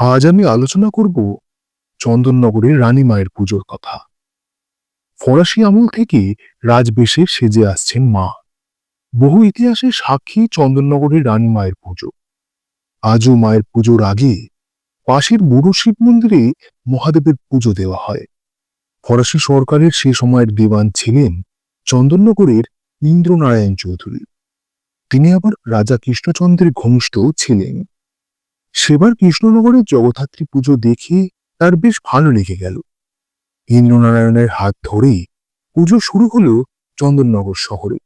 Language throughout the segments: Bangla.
আজ আমি আলোচনা করব চন্দননগরের রানী মায়ের পুজোর কথা। ফরাসি আমল থেকে রাজবেশে সেজে আসছেন মা। বহু ইতিহাসের সাক্ষী চন্দননগরের রানী মায়ের পুজো। আজও মায়ের পুজোর আগে পাশের বুড়ো শিব মন্দিরে মহাদেবের পুজো দেওয়া হয়। ফরাসি সরকারের সে সময়ের দেওয়ান ছিলেন চন্দননগরের ইন্দ্রনারায়ণ চৌধুরী। তিনি আবার রাজা কৃষ্ণচন্দ্রের ঘনিষ্ঠ ছিলেন। সেবার কৃষ্ণনগরের জগদ্ধাত্রী পুজো দেখে তার বেশ ভালো লেগে গেল। ইন্দ্রনারায়ণের হাত ধরেই পুজো শুরু হলো চন্দননগর শহরে।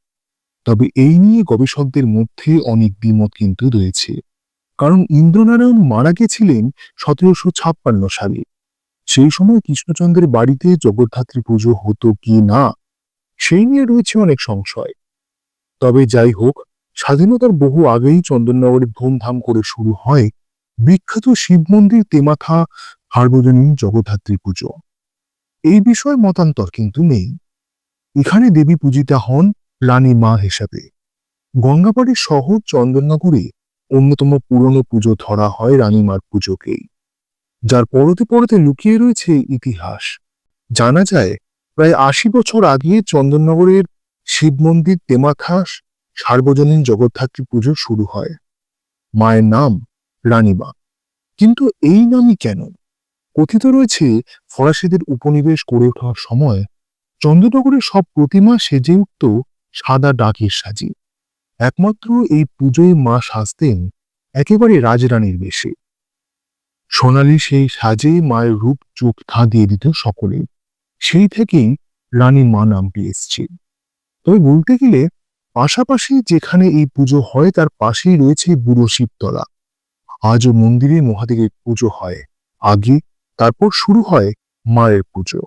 তবে এই নিয়ে গবেষকদের মধ্যে অনেক দ্বিমত কিন্তু রয়েছে। কারণ ইন্দ্রনারায়ণ মারা গেছিলেন 1756 সালে। সেই সময় কৃষ্ণচন্দ্রের বাড়িতে জগদ্ধাত্রী পুজো হতো কি না সেই নিয়ে রয়েছে অনেক সংশয়। তবে যাই হোক, স্বাধীনতার বহু আগেই চন্দননগরে ধুমধাম করে শুরু হয় বিখ্যাত শিব মন্দির তেমাথা সার্বজনীন জগদ্ধাত্রী পুজো। এই বিষয়ে মতান্তর কিন্তু নেই। এখানে দেবী পূজিতা হন রানী মা হিসাবে। গঙ্গাপাড়ি শহর চন্দননগরে অন্যতম পুরনো পুজো ধরা হয় রানীমার পুজোকেই, যার পরতে পরতে লুকিয়ে রয়েছে ইতিহাস। জানা যায় প্রায় 80 বছর আগে চন্দননগরের শিব মন্দির তেমাথা সার্বজনীন জগদ্ধাত্রী পুজো শুরু হয়। মায়ের নাম রানীমা। কিন্তু এই নামই কেন? কথিত রয়েছে ফরাসিদের উপনিবেশ গড়ে ওঠার সময় চন্দ্রনগরের সব প্রতিমা সেজে উঠত সাদা ডাকের সাজে। একমাত্র এই পুজোয় মা সাজতেন একেবারে রাজরানীর বেশে। সোনালী সেই সাজে মায়ের রূপ চোখ ধাঁধিয়ে দিত সকলে। সেই থেকেই রানী মা নামটি এসছে। তবে বলতে গেলে পাশাপাশি যেখানে এই পুজো হয় তার পাশেই রয়েছে বুড়ো শিবতলা। আজও মন্দিরে মহাদেবের পুজো হয় আগে, তারপর শুরু হয় মায়ের পুজো।